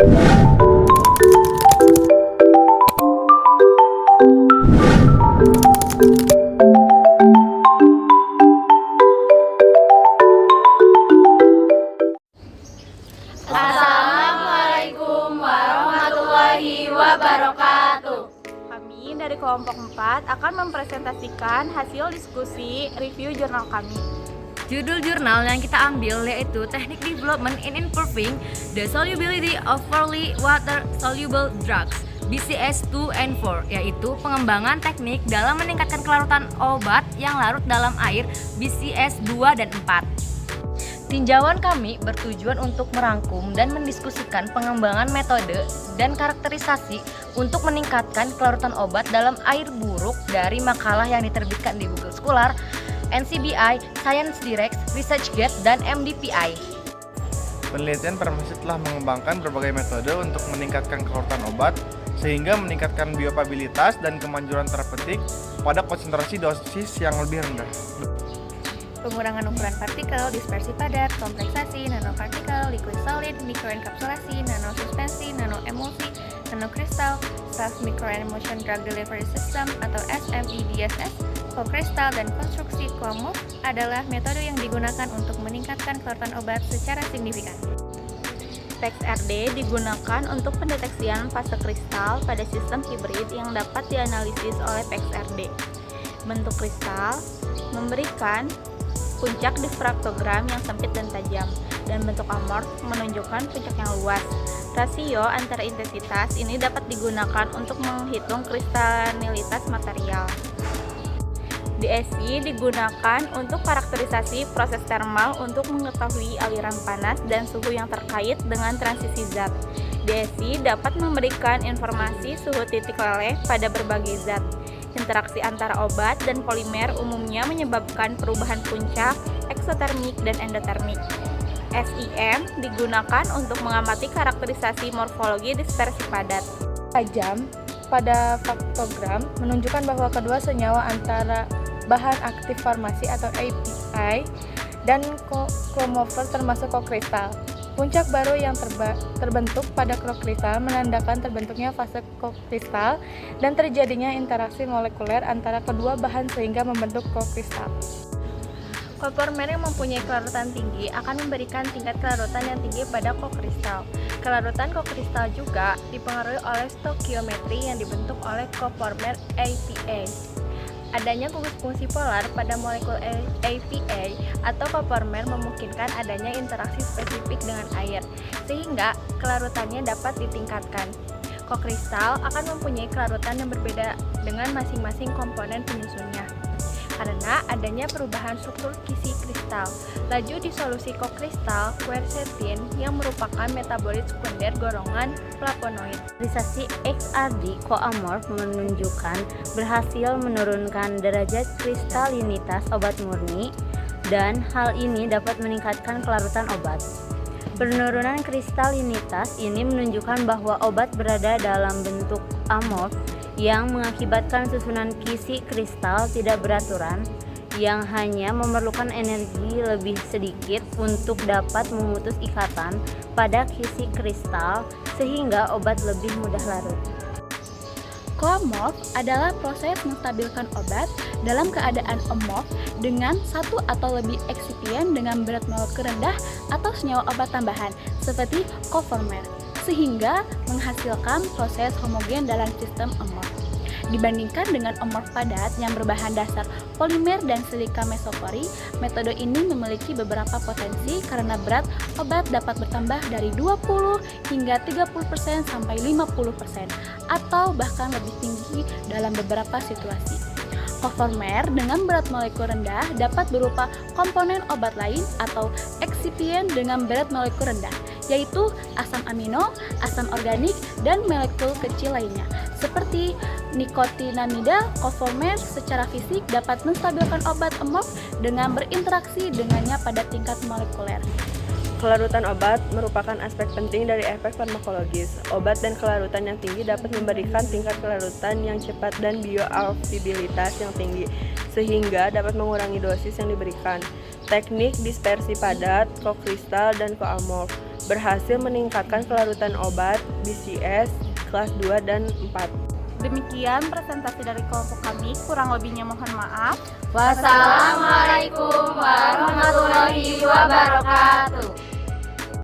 Assalamualaikum warahmatullahi wabarakatuh. Kami dari kelompok 4 akan mempresentasikan hasil diskusi review jurnal kami. Judul jurnal yang kita ambil yaitu Technique Development in Improving the Solubility of Poorly Water Soluble Drugs BCS2 and 4, yaitu pengembangan teknik dalam meningkatkan kelarutan obat yang larut dalam air BCS2 dan 4. Tinjauan kami bertujuan untuk merangkum dan mendiskusikan pengembangan metode dan karakterisasi untuk meningkatkan kelarutan obat dalam air buruk dari makalah yang diterbitkan di Google Scholar, NCBI, Science Direct, ResearchGate, dan MDPI. Penelitian Farmasi telah mengembangkan berbagai metode untuk meningkatkan kelarutan obat sehingga meningkatkan biopabilitas dan kemanjuran terapeutik pada konsentrasi dosis yang lebih rendah. Pengurangan ukuran partikel, dispersi padat, kompleksasi, nanopartikel, liquid solid, mikroenkapsulasi, nanosuspensi, nanoemulsi, nanokristal, Self Microemulsion Drug Delivery System atau SMEDSS, kokristal, dan konstruksi COMOF adalah metode yang digunakan untuk meningkatkan kelarutan obat secara signifikan. PEX-RD digunakan untuk pendeteksian fase kristal pada sistem hibrid yang dapat dianalisis oleh PEX-RD. Bentuk kristal memberikan puncak difraktogram yang sempit dan tajam, dan bentuk amorf menunjukkan puncak yang luas. Rasio antara intensitas ini dapat digunakan untuk menghitung kristalinitas material. DSI digunakan untuk karakterisasi proses termal untuk mengetahui aliran panas dan suhu yang terkait dengan transisi zat. DSI dapat memberikan informasi suhu titik leleh pada berbagai zat. Interaksi antara obat dan polimer umumnya menyebabkan perubahan puncak, eksotermik, dan endotermik. SIM digunakan untuk mengamati karakterisasi morfologi dispersi padat. Tajam pada faktogram menunjukkan bahwa kedua senyawa antara bahan aktif farmasi atau API dan chromophore termasuk kokristal. Puncak baru yang terbentuk pada kokristal menandakan terbentuknya fase kokristal dan terjadinya interaksi molekuler antara kedua bahan sehingga membentuk kokristal. Koformer yang mempunyai kelarutan tinggi akan memberikan tingkat kelarutan yang tinggi pada kokristal. Kelarutan kokristal juga dipengaruhi oleh stoikiometri yang dibentuk oleh koformer APA. Adanya gugus fungsi polar pada molekul APA atau koformer memungkinkan adanya interaksi spesifik dengan air, sehingga kelarutannya dapat ditingkatkan. Kokristal akan mempunyai kelarutan yang berbeda dengan masing-masing komponen penyusunnya, karena adanya perubahan struktur kisi kristal. Laju disolusi kokristal quercetin yang merupakan metabolit sekunder golongan flavonoid. Karakterisasi XRD coamorph menunjukkan berhasil menurunkan derajat kristalinitas obat murni, dan hal ini dapat meningkatkan kelarutan obat. Penurunan kristalinitas ini menunjukkan bahwa obat berada dalam bentuk amorf yang mengakibatkan susunan kisi kristal tidak beraturan, yang hanya memerlukan energi lebih sedikit untuk dapat memutus ikatan pada kisi kristal sehingga obat lebih mudah larut. Coamorph adalah proses menstabilkan obat dalam keadaan amorf dengan satu atau lebih eksipien dengan berat molekul rendah atau senyawa obat tambahan seperti koformer, sehingga menghasilkan proses homogen dalam sistem amorf. Dibandingkan dengan amorf padat yang berbahan dasar polimer dan silika mesopori, metode ini memiliki beberapa potensi karena berat obat dapat bertambah dari 20 hingga 30% sampai 50% atau bahkan lebih tinggi dalam beberapa situasi. Koformer dengan berat molekul rendah dapat berupa komponen obat lain atau eksipien dengan berat molekul rendah, yaitu asam amino, asam organik, dan molekul kecil lainnya. Seperti nikotinamida, koformer secara fisik dapat menstabilkan obat amorf dengan berinteraksi dengannya pada tingkat molekuler. Kelarutan obat merupakan aspek penting dari efek farmakologis. Obat dan kelarutan yang tinggi dapat memberikan tingkat kelarutan yang cepat dan bioavailabilitas yang tinggi, sehingga dapat mengurangi dosis yang diberikan. Teknik dispersi padat, kokristal, dan koamorf berhasil meningkatkan kelarutan obat BCS kelas 2 dan 4. Demikian presentasi dari kelompok kami, kurang lebihnya mohon maaf. Wassalamualaikum warahmatullahi wabarakatuh.